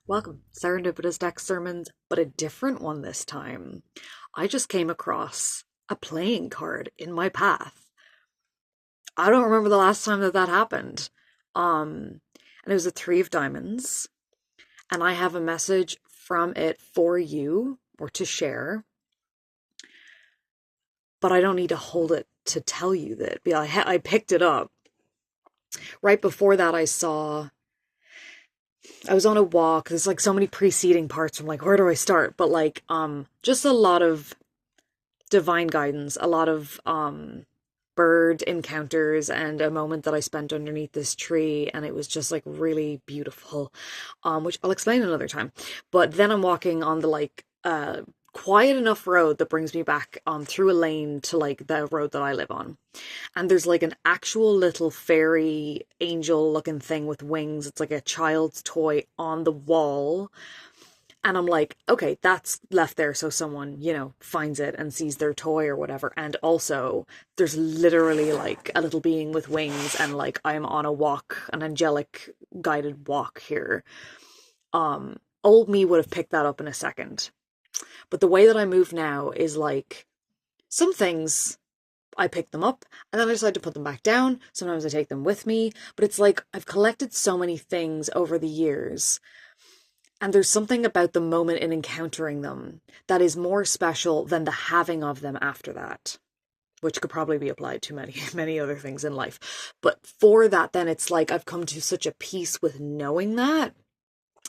Welcome, Serendipitous Deck Sermons, but a different one this time. I just came across a playing card in my path. I don't remember the last time that happened. And it was a three of diamonds, and I have a message from it for you or to share, but I don't need to hold it to tell you that. I picked it up. Right before that, I was on a walk. There's like so many preceding parts from like, where do I start? But like, just a lot of divine guidance, a lot of bird encounters, and a moment that I spent underneath this tree, and it was just like really beautiful, which I'll explain another time. But then I'm walking on the like quiet enough road that brings me back through a lane to like the road that I live on. And there's like an actual little fairy angel looking thing with wings. It's like a child's toy on the wall. And I'm like, okay, that's left there so someone, finds it and sees their toy or whatever. And also, there's literally like a little being with wings, and like I'm on a walk, an angelic guided walk here. Old me would have picked that up in a second. But the way that I move now is like some things I pick them up and then I decide to put them back down. Sometimes I take them with me, but it's like I've collected so many things over the years. And there's something about the moment in encountering them that is more special than the having of them after that, which could probably be applied to many, many other things in life. But for that, then it's like I've come to such a peace with knowing that,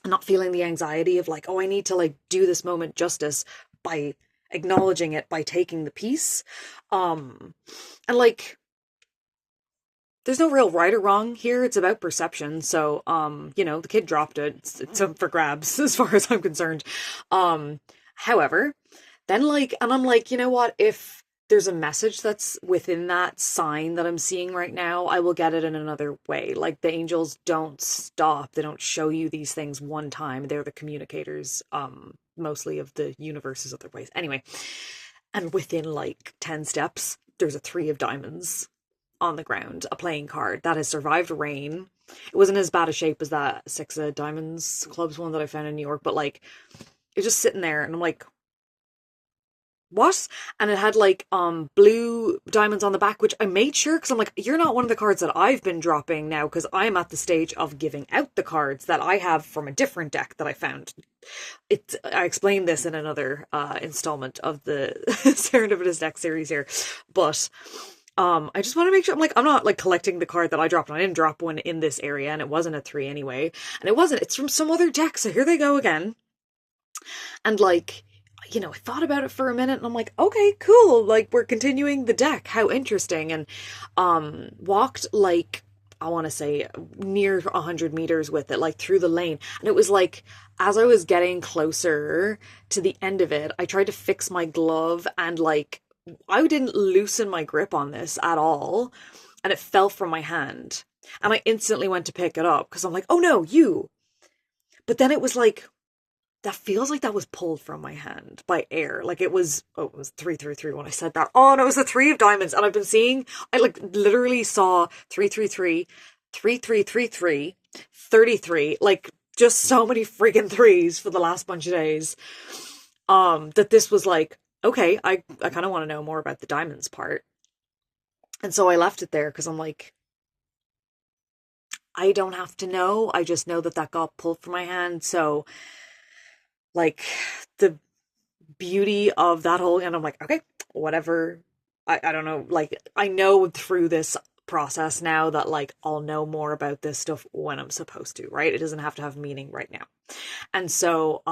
not feeling the anxiety of like, oh, I need to like do this moment justice by acknowledging it, by taking the piece. And like, there's no real right or wrong here. It's about perception. So, the kid dropped it. It's up for grabs as far as I'm concerned. However, then like, and I'm like, you know what? If there's a message that's within that sign that I'm seeing right now, I will get it in another way. Like the angels don't stop. They don't show you these things one time. They're the communicators, mostly of the universe's other ways. Anyway, and within like 10 steps, there's a three of diamonds on the ground, a playing card that has survived rain. It wasn't as bad a shape as that six of diamonds clubs one that I found in New York, but like it's just sitting there, and I'm like, what? And it had like blue diamonds on the back, which I made sure, because I'm like, you're not one of the cards that I've been dropping now, because I'm at the stage of giving out the cards that I have from a different deck that I found. I explained this in another installment of the Serendipitous Deck series here, but I just want to make sure, I'm not like collecting the card that I dropped. I didn't drop one in this area, and it wasn't a three anyway. And it's from some other deck, so here they go again. And like, I thought about it for a minute, and I'm like, okay, cool. Like, we're continuing the deck. How interesting. And walked like, I want to say near 100 meters with it, like through the lane. And it was like, as I was getting closer to the end of it, I tried to fix my glove, and like, I didn't loosen my grip on this at all, and it fell from my hand. And I instantly went to pick it up because I'm like, oh no, you. But then it was like, that feels like that was pulled from my hand by air. Like it was 333 when I said that. Oh, no, it was the three of diamonds. And I've been seeing, I like literally saw 333, 3333, 33, like just so many freaking threes for the last bunch of days. That this was like, okay, I kind of want to know more about the diamonds part. And so I left it there because I'm like, I don't have to know. I just know that got pulled from my hand. So like the beauty of that whole, and I'm like, okay, whatever. I don't know. Like I know through this process now that like I'll know more about this stuff when I'm supposed to, right? It doesn't have to have meaning right now. And so,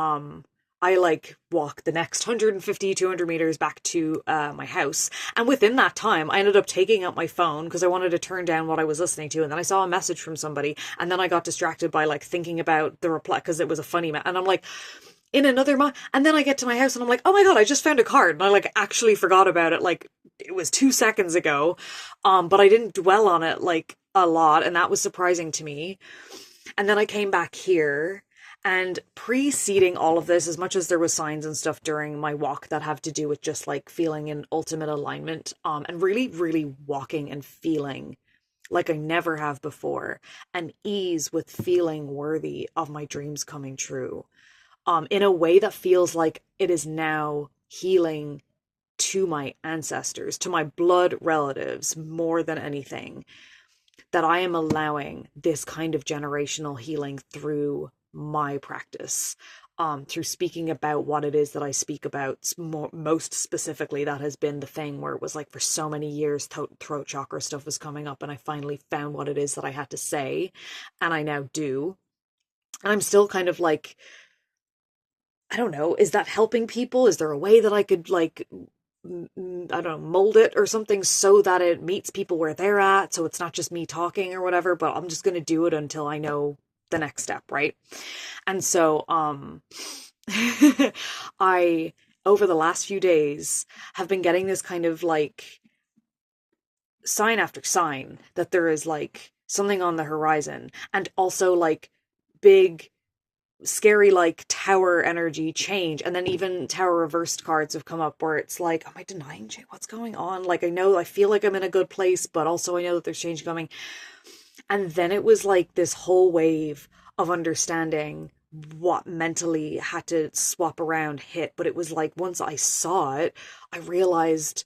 I like walk the next 150, 200 meters back to my house. And within that time, I ended up taking out my phone because I wanted to turn down what I was listening to. And then I saw a message from somebody. And then I got distracted by like thinking about the reply because it was a funny and I'm like, in another month. And then I get to my house and I'm like, oh my God, I just found a card. And I like actually forgot about it. Like it was 2 seconds ago. But I didn't dwell on it like a lot. And that was surprising to me. And then I came back here. And preceding all of this, as much as there was signs and stuff during my walk that have to do with just like feeling in ultimate alignment, and really, really walking and feeling like I never have before, and ease with feeling worthy of my dreams coming true, in a way that feels like it is now healing to my ancestors, to my blood relatives more than anything, that I am allowing this kind of generational healing through my practice, through speaking about what it is that I speak about. Most specifically, that has been the thing where it was like for so many years, throat chakra stuff was coming up, and I finally found what it is that I had to say, and I now do. And I'm still kind of like, I don't know, is that helping people? Is there a way that I could like, I don't know, mold it or something so that it meets people where they're at, so it's not just me talking or whatever, but I'm just going to do it until I know the next step, right? And so I, over the last few days, have been getting this kind of like sign after sign that there is like something on the horizon, and also like big scary like tower energy change, and then even tower reversed cards have come up where it's like, am I denying change? What's going on? Like, I know, I feel like I'm in a good place, but also I know that there's change coming. And then it was like this whole wave of understanding what mentally had to swap around hit. But it was like, once I saw it, I realized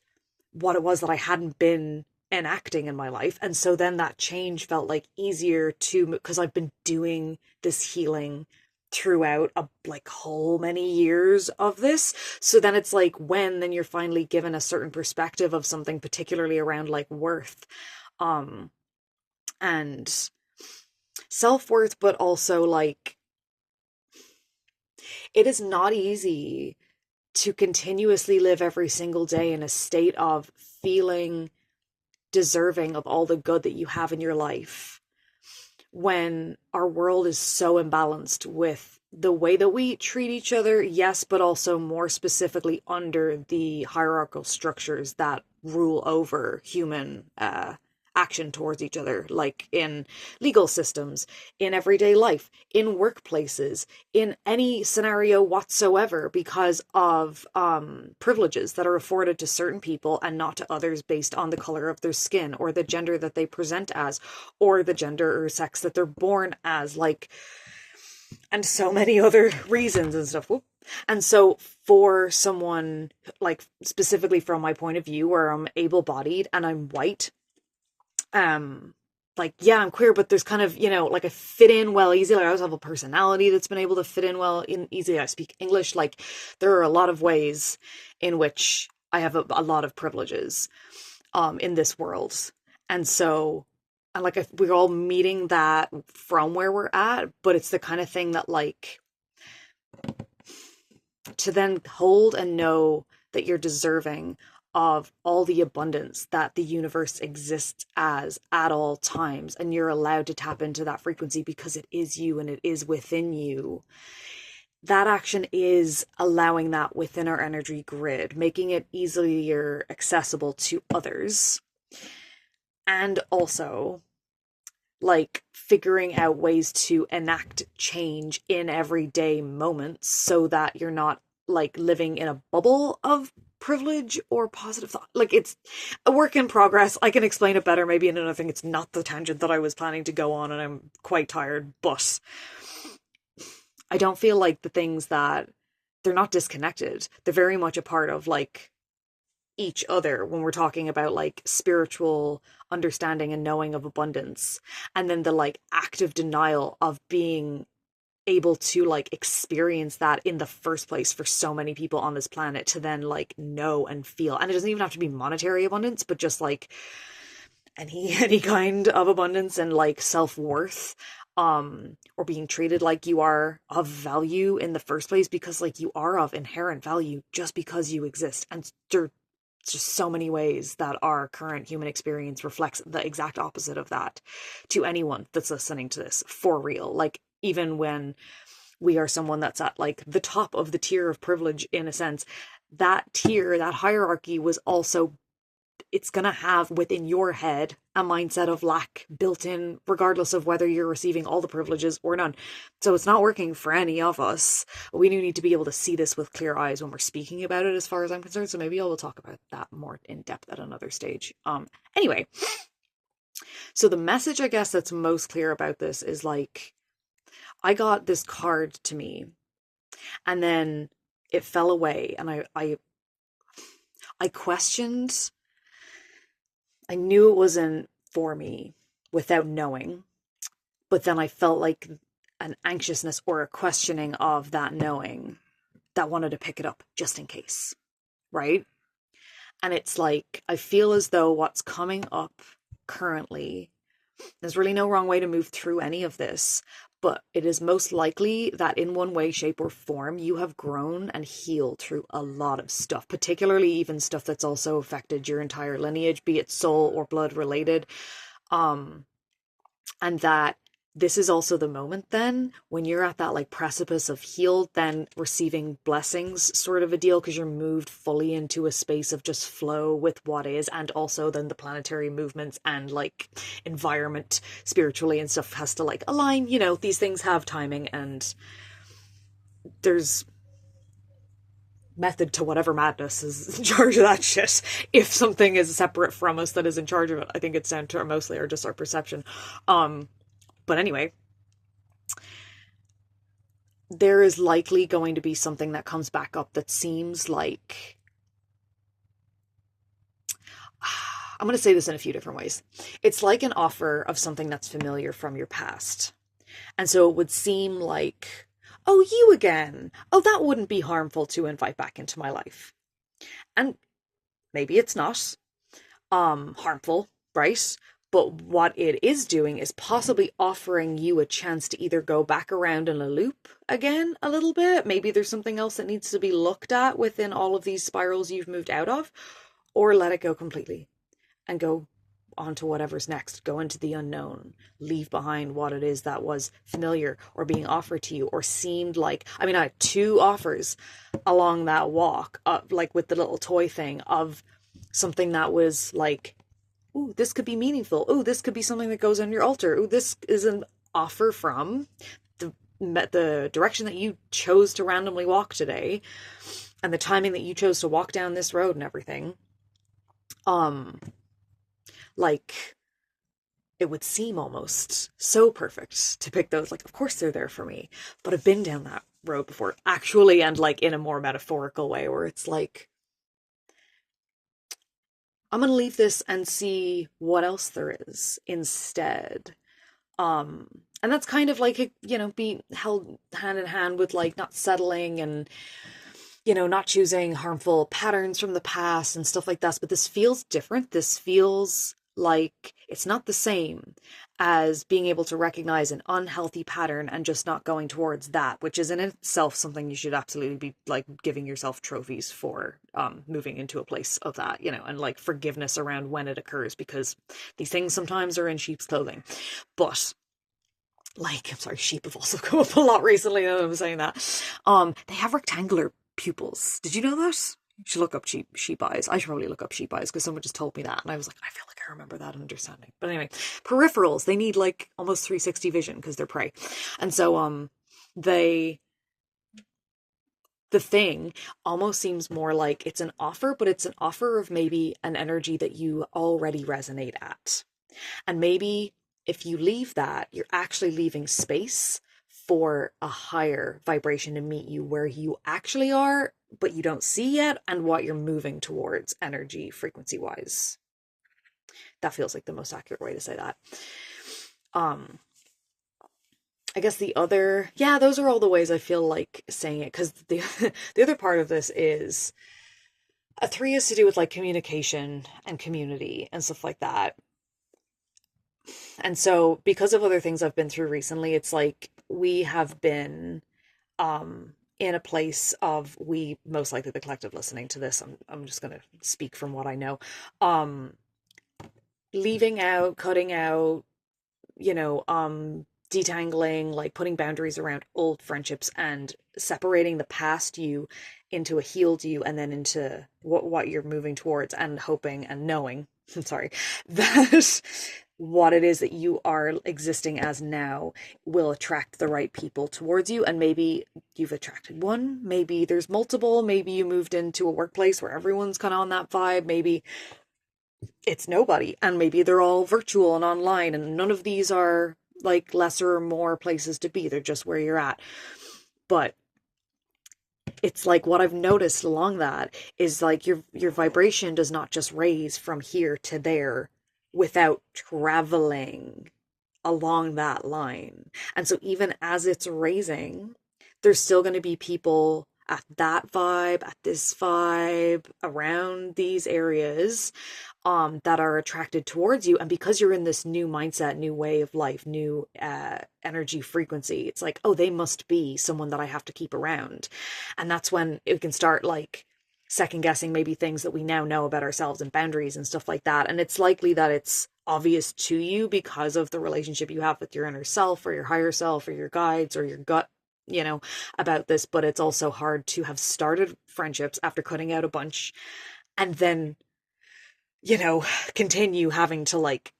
what it was that I hadn't been enacting in my life. And so then that change felt like easier to, because I've been doing this healing throughout a like whole many years of this. So then it's like, when then you're finally given a certain perspective of something, particularly around like worth, and self-worth, but also like, it is not easy to continuously live every single day in a state of feeling deserving of all the good that you have in your life, when our world is so imbalanced with the way that we treat each other, yes, but also more specifically under the hierarchical structures that rule over human action towards each other, like in legal systems, in everyday life, in workplaces, in any scenario whatsoever, because of privileges that are afforded to certain people and not to others based on the color of their skin or the gender that they present as or the gender or sex that they're born as, like, and so many other reasons and stuff. And so for someone, like specifically from my point of view, where I'm able-bodied and I'm white, like, yeah, I'm queer, but there's kind of, you know, like I fit in well easy. Like, I also have a personality that's been able to fit in well in easily. I speak English. Like, there are a lot of ways in which I have a lot of privileges in this world. And so, and like, we're all meeting that from where we're at, but it's the kind of thing that, like, to then hold and know that you're deserving of all the abundance that the universe exists as at all times, and you're allowed to tap into that frequency because it is you and it is within you. That action is allowing that within our energy grid, making it easier accessible to others, and also like figuring out ways to enact change in everyday moments so that you're not like living in a bubble of privilege or positive thought. Like, it's a work in progress. I can explain it better maybe in another thing. It's not the tangent that I was planning to go on, and I'm quite tired, but I don't feel like the things that, they're not disconnected. They're very much a part of like each other when we're talking about like spiritual understanding and knowing of abundance, and then the like active denial of being able to like experience that in the first place for so many people on this planet, to then like know and feel. And it doesn't even have to be monetary abundance, but just like any kind of abundance and like self-worth, or being treated like you are of value in the first place, because like you are of inherent value just because you exist. And there's just so many ways that our current human experience reflects the exact opposite of that to anyone that's listening to this, for real. Like, even when we are someone that's at like the top of the tier of privilege, in a sense, that tier, that hierarchy was also, it's going to have within your head a mindset of lack built in, regardless of whether you're receiving all the privileges or none. So it's not working for any of us. We do need to be able to see this with clear eyes when we're speaking about it, as far as I'm concerned. So maybe I will talk about that more in depth at another stage. Anyway, So the message, I guess, that's most clear about this is like, I got this card to me and then it fell away and I questioned, I knew it wasn't for me without knowing, but then I felt like an anxiousness or a questioning of that knowing that wanted to pick it up just in case, right? And it's like, I feel as though what's coming up currently, there's really no wrong way to move through any of this, but it is most likely that in one way, shape, or form, you have grown and healed through a lot of stuff, particularly even stuff that's also affected your entire lineage, be it soul or blood related. Um, and that this is also the moment then when you're at that like precipice of healed, then receiving blessings sort of a deal, because you're moved fully into a space of just flow with what is, and also then the planetary movements and like environment spiritually and stuff has to like align. You know, these things have timing, and there's method to whatever madness is in charge of that shit. If something is separate from us that is in charge of it, I think it's down to mostly or just our perception. But anyway, there is likely going to be something that comes back up that seems like, I'm going to say this in a few different ways. It's like an offer of something that's familiar from your past. And so it would seem like, oh, you again. Oh, that wouldn't be harmful to invite back into my life. And maybe it's not harmful, right? But what it is doing is possibly offering you a chance to either go back around in a loop again a little bit. Maybe there's something else that needs to be looked at within all of these spirals you've moved out of, or let it go completely and go on to whatever's next. Go into the unknown, leave behind what it is that was familiar or being offered to you or seemed like, I mean, I had two offers along that walk, like with the little toy thing of something that was like, ooh, this could be meaningful. Ooh, this could be something that goes on your altar. Ooh, this is an offer from the direction that you chose to randomly walk today and the timing that you chose to walk down this road and everything. Like, it would seem almost so perfect to pick those. Like, of course they're there for me, but I've been down that road before, actually, and like in a more metaphorical way where it's like, I'm going to leave this and see what else there is instead. And that's kind of like, you know, be held hand in hand with like not settling and, you know, not choosing harmful patterns from the past and stuff like that. But this feels different. This feels like it's not the same as being able to recognize an unhealthy pattern and just not going towards that, which is in itself something you should absolutely be like giving yourself trophies for, moving into a place of that, you know, and like forgiveness around when it occurs, because these things sometimes are in sheep's clothing. But like, I'm sorry, sheep have also come up a lot recently that I'm saying that. They have rectangular pupils. Did you know that? You should look up sheep eyes. I should probably look up sheep eyes because someone just told me that. And I was like, I feel like I remember that understanding. But anyway, peripherals, they need like almost 360 vision because they're prey. And so they the thing almost seems more like it's an offer, but it's an offer of maybe an energy that you already resonate at. And maybe if you leave that, you're actually leaving space for a higher vibration to meet you where you actually are, but you don't see yet, and what you're moving towards energy frequency wise. That feels like the most accurate way to say that. I guess the other, yeah, those are all the ways I feel like saying it, because the the other part of this is a 3 is to do with like communication and community and stuff like that. And so because of other things I've been through recently, it's like we have been in a place of, we most likely the collective listening to this, I'm just going to speak from what I know, leaving out, cutting out, you know, detangling, like putting boundaries around old friendships and separating the past you into a healed you and then into what you're moving towards, and hoping and knowing, I'm sorry, that what it is that you are existing as now will attract the right people towards you. And maybe you've attracted one, maybe there's multiple, maybe you moved into a workplace where everyone's kind of on that vibe, maybe it's nobody. And maybe they're all virtual and online, and none of these are like lesser or more places to be. They're just where you're at. But it's like what I've noticed along that is like your vibration does not just raise from here to there without traveling along that line. And so even as it's raising, there's still going to be people at that vibe, at this vibe, around these areas that are attracted towards you. And because you're in this new mindset, new way of life, new energy frequency, it's like, oh, they must be someone that I have to keep around. And that's when it can start like second guessing maybe things that we now know about ourselves and boundaries and stuff like that. And it's likely that it's obvious to you because of the relationship you have with your inner self or your higher self or your guides or your gut, you know, about this. But it's also hard to have started friendships after cutting out a bunch and then, you know, continue having to like,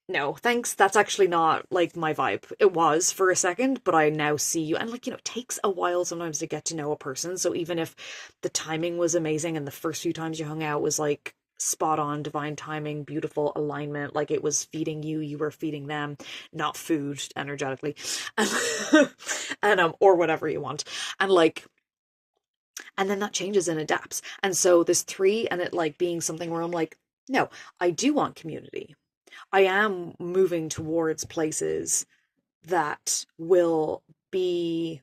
no, thanks. That's actually not like my vibe. It was for a second, but I now see you. And like, you know, it takes a while sometimes to get to know a person. So even if the timing was amazing and the first few times you hung out was like spot on, divine timing, beautiful alignment, like it was feeding you, you were feeding them, not food energetically. And or whatever you want. And like, and then that changes and adapts. And so this three and it like being something where I'm like, no, I do want community. I am moving towards places that will be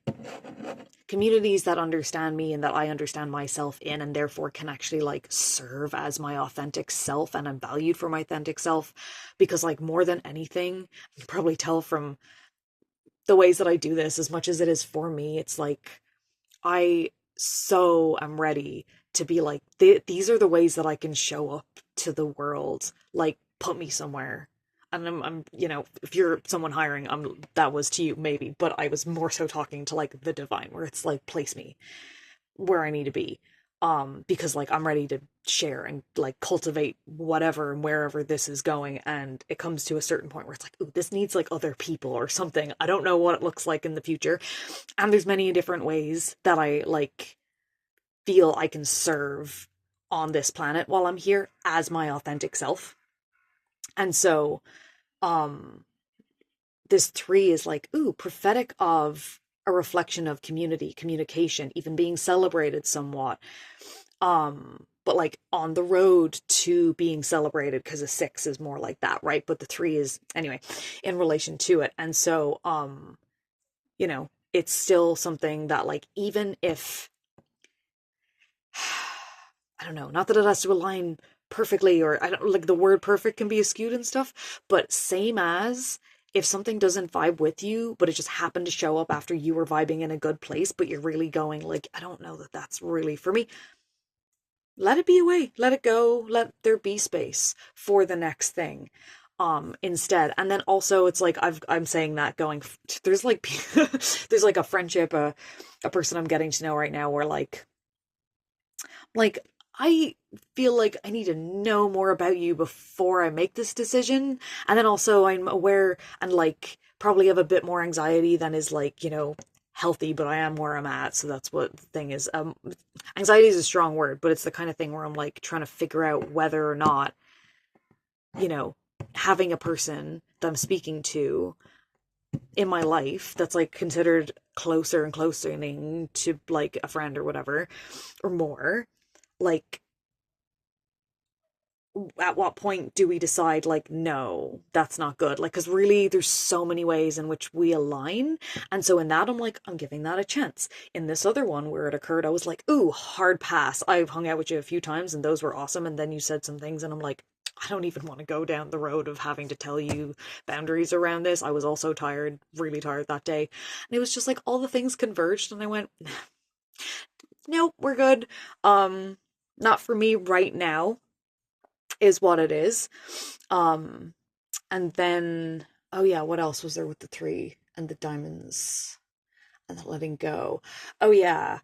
communities that understand me and that I understand myself in, and therefore can actually like serve as my authentic self, and I'm valued for my authentic self. Because like more than anything, you can probably tell from the ways that I do this, as much as it is for me, it's like I so am ready to be like, these are the ways that I can show up to the world. Like, put me somewhere. And I'm, you know, if you're someone hiring, that was to you maybe, but I was more so talking to like the divine, where it's like, place me where I need to be. Because like I'm ready to share and like cultivate whatever and wherever this is going. And it comes to a certain point where it's like, ooh, this needs like other people or something. I don't know what it looks like in the future. And there's many different ways that I like feel I can serve on this planet while I'm here as my authentic self. And so, um, this three is like, ooh, prophetic of a reflection of community, communication, even being celebrated somewhat. But like on the road to being celebrated, because a six is more like that, right? But the three is anyway in relation to it. And so, you know, it's still something that like, even if I don't know, not that it has to align perfectly, or I don't like the word perfect can be skewed and stuff, but same as if something doesn't vibe with you, but it just happened to show up after you were vibing in a good place, but you're really going like, I don't know that that's really for me. Let it be away, let it go, let there be space for the next thing instead. And then also it's like I'm saying that going there's like there's like a friendship, a person I'm getting to know right now where like I feel like I need to know more about you before I make this decision. And then also I'm aware and like probably have a bit more anxiety than is like, you know, healthy, but I am where I'm at. So that's what the thing is. Anxiety is a strong word, but it's the kind of thing where I'm like trying to figure out whether or not, you know, having a person that I'm speaking to in my life that's like considered closer and closer to like a friend or whatever or more, like at what point do we decide like, no, that's not good? Like, because really there's so many ways in which we align. And so in that I'm like, I'm giving that a chance. In this other one where it occurred, I was like, ooh, hard pass. I've hung out with you a few times and those were awesome, and then you said some things and I'm like, I don't even want to go down the road of having to tell you boundaries around this. I was also tired, really tired that day, and it was just like all the things converged and I went, nope, we're good. Not for me right now is what it is. Um, and then, oh yeah, what else was there with the three and the diamonds and the letting go? Oh yeah,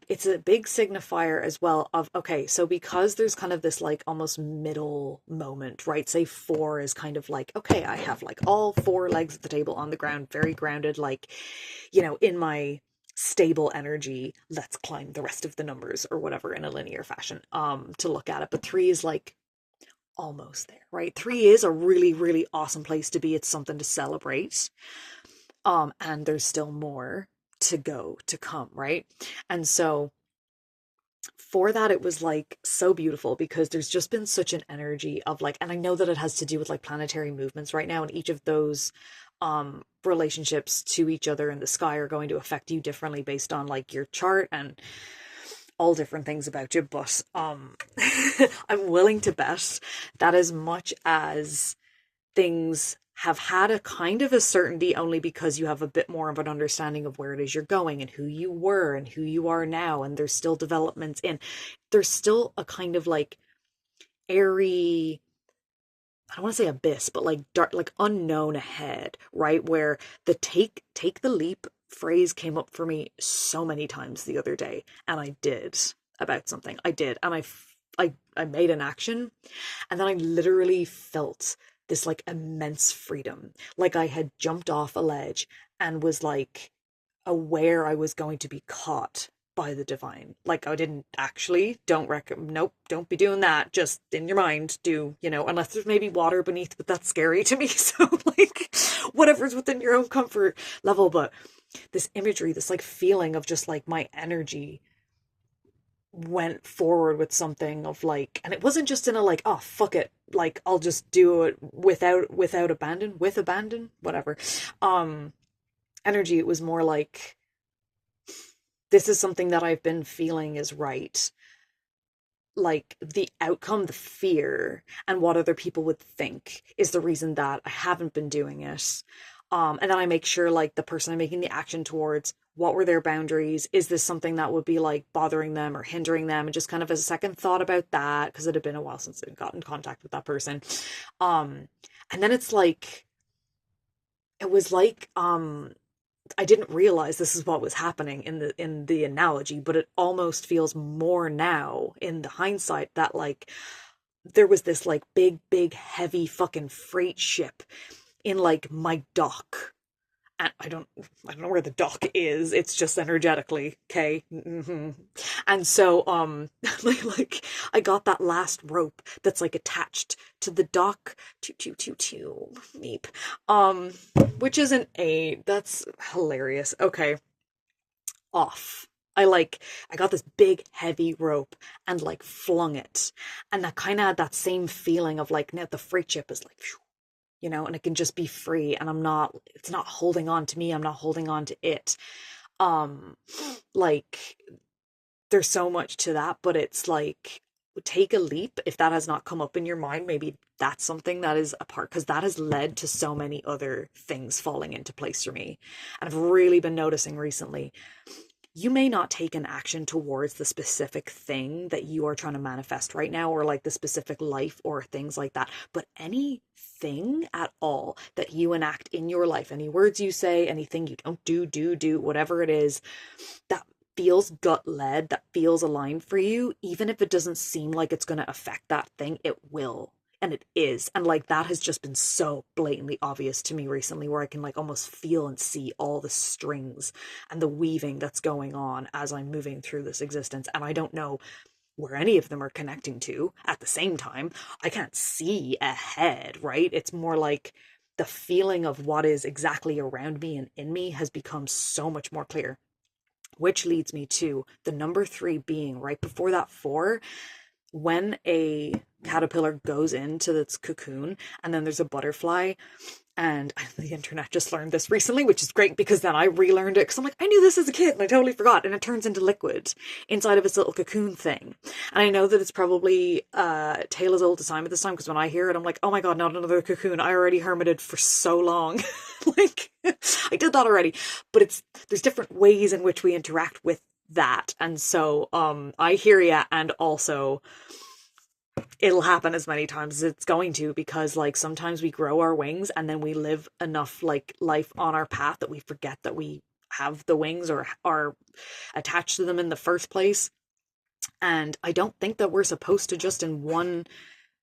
it's a big signifier as well of, okay, so because there's kind of this like almost middle moment, right? Say four is kind of like, okay, I have like all four legs of the table on the ground, very grounded, like, you know, in my stable energy, let's climb the rest of the numbers or whatever in a linear fashion to look at it. But three is like almost there, right? Three is a really, really awesome place to be. It's something to celebrate. And there's still more to go to come, right? And so for that, it was like so beautiful because there's just been such an energy of like, and I know that it has to do with like planetary movements right now, and each of those relationships to each other in the sky are going to affect you differently based on like your chart and all different things about you. But I'm willing to bet that as much as things have had a kind of a certainty only because you have a bit more of an understanding of where it is you're going and who you were and who you are now, and there's still developments in, there's still a kind of like airy, I don't want to say abyss, but like dark, like unknown ahead, right? Where the take the leap phrase came up for me so many times the other day, and I did about something. I did, and I made an action, and then I literally felt this like immense freedom, like I had jumped off a ledge and was like aware I was going to be caught by the divine. Like I didn't actually, nope, don't be doing that. Just in your mind, unless there's maybe water beneath, but that's scary to me. So like whatever's within your own comfort level. But this imagery, this like feeling of just like my energy went forward with something of like, and it wasn't just in a like, oh fuck it, like I'll just do it without abandon, with abandon, whatever energy. It was more like, this is something that I've been feeling is right. Like the outcome, the fear, and what other people would think is the reason that I haven't been doing it. And then I make sure like the person I'm making the action towards, what were their boundaries? Is this something that would be like bothering them or hindering them? And just kind of as a second thought about that, because it had been a while since I got in contact with that person. And then it's like, it was like, I didn't realize this is what was happening in the analogy, but it almost feels more now in the hindsight that like there was this like big heavy fucking freight ship in like my dock. And I don't know where the dock is. It's just energetically, okay? Mm-hmm. And so like I got that last rope that's like attached to the dock, to meep. Which is an A. That's hilarious. Okay. Off. I got this big heavy rope and like flung it. And that kind of had that same feeling of like, now the freight ship is like, and it can just be free, and it's not holding on to me, I'm not holding on to it. Like there's so much to that, but it's like, take a leap. If that has not come up in your mind, maybe that's something that is a part, because that has led to so many other things falling into place for me. And I've really been noticing recently, you may not take an action towards the specific thing that you are trying to manifest right now, or like the specific life or things like that, but anything at all that you enact in your life, any words you say, anything you don't do, whatever it is that feels gut led, that feels aligned for you, even if it doesn't seem like it's going to affect that thing, it will. And it is. And like that has just been so blatantly obvious to me recently, where I can like almost feel and see all the strings and the weaving that's going on as I'm moving through this existence. And I don't know where any of them are connecting to at the same time. I can't see ahead, right? It's more like the feeling of what is exactly around me and in me has become so much more clear. Which leads me to the number 3 being right before that 4. When a caterpillar goes into its cocoon and then there's a butterfly, and the internet just learned this recently, which is great because then I relearned it, because I'm like, I knew this as a kid and I totally forgot, and it turns into liquid inside of its little cocoon thing. And I know that it's probably tale as old as time at this time, because when I hear it I'm like, oh my god, not another cocoon. I already hermited for so long. Like I did that already. But there's different ways in which we interact with that. And so I hear ya, and also it'll happen as many times as it's going to, because like sometimes we grow our wings and then we live enough like life on our path that we forget that we have the wings or are attached to them in the first place. And I don't think that we're supposed to just in one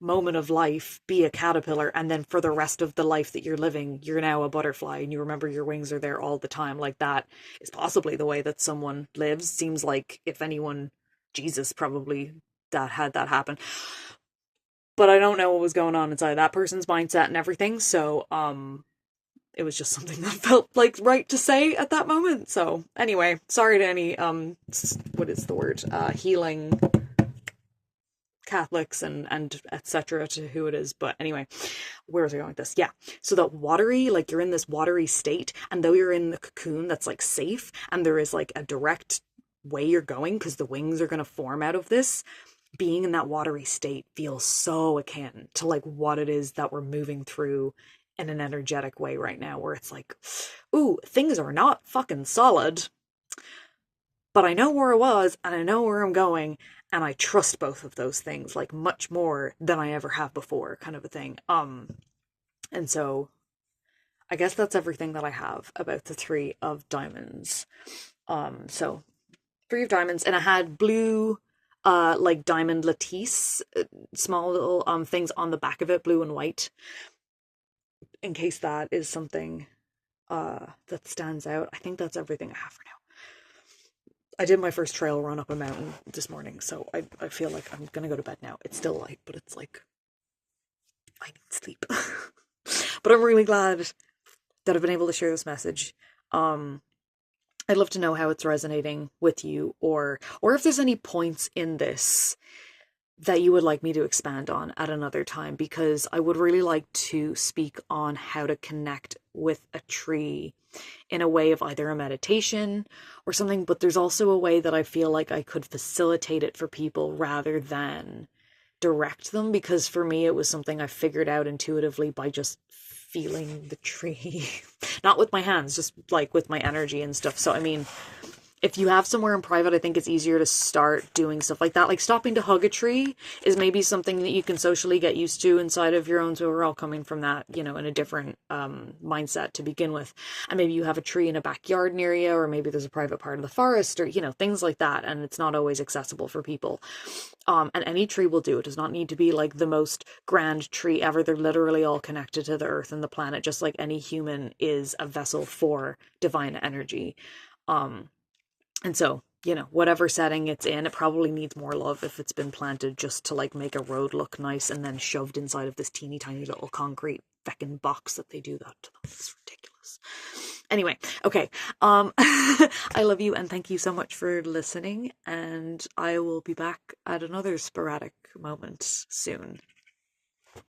moment of life be a caterpillar, and then for the rest of the life that you're living you're now a butterfly and you remember your wings are there all the time. Like that is possibly the way that someone lives. Seems like, if anyone, Jesus probably that had that happen. but I don't know what was going on inside that person's mindset and everything. So, it was just something that felt like right to say at that moment. So anyway, sorry to any, what is the word? Healing Catholics and etc. to who it is. But anyway, where was I going with this? Yeah. So that watery, like you're in this watery state, and though you're in the cocoon that's like safe, and there is like a direct way you're going because the wings are going to form out of this, being in that watery state feels so akin to like what it is that we're moving through in an energetic way right now, where it's like, ooh, things are not fucking solid, but I know where I was and I know where I'm going, and I trust both of those things like much more than I ever have before, kind of a thing. And so I guess that's everything that I have about the three of diamonds. So three of diamonds, and I had blue like diamond lattice, small little things on the back of it, blue and white, in case that is something that stands out. I think that's everything I have for now. I did my first trail run up a mountain this morning, so I feel like I'm gonna go to bed now. It's still light, but it's like I need sleep. But I'm really glad that I've been able to share this message. I'd love to know how it's resonating with you, or if there's any points in this that you would like me to expand on at another time, because I would really like to speak on how to connect with a tree in a way of either a meditation or something, but there's also a way that I feel like I could facilitate it for people rather than direct them, because for me it was something I figured out intuitively by just feeling the tree. Not with my hands, just like with my energy and stuff. So I mean, if you have somewhere in private, I think it's easier to start doing stuff like that. Like stopping to hug a tree is maybe something that you can socially get used to inside of your own. So we're all coming from that, in a different mindset to begin with. And maybe you have a tree in a backyard near you, or maybe there's a private part of the forest, or, things like that. And it's not always accessible for people. And any tree will do. It does not need to be like the most grand tree ever. They're literally all connected to the earth and the planet, just like any human is a vessel for divine energy. And so, whatever setting it's in, it probably needs more love if it's been planted just to like make a road look nice and then shoved inside of this teeny tiny little concrete feckin' box that they do that to them. It's ridiculous. Anyway, okay. I love you and thank you so much for listening, and I will be back at another sporadic moment soon.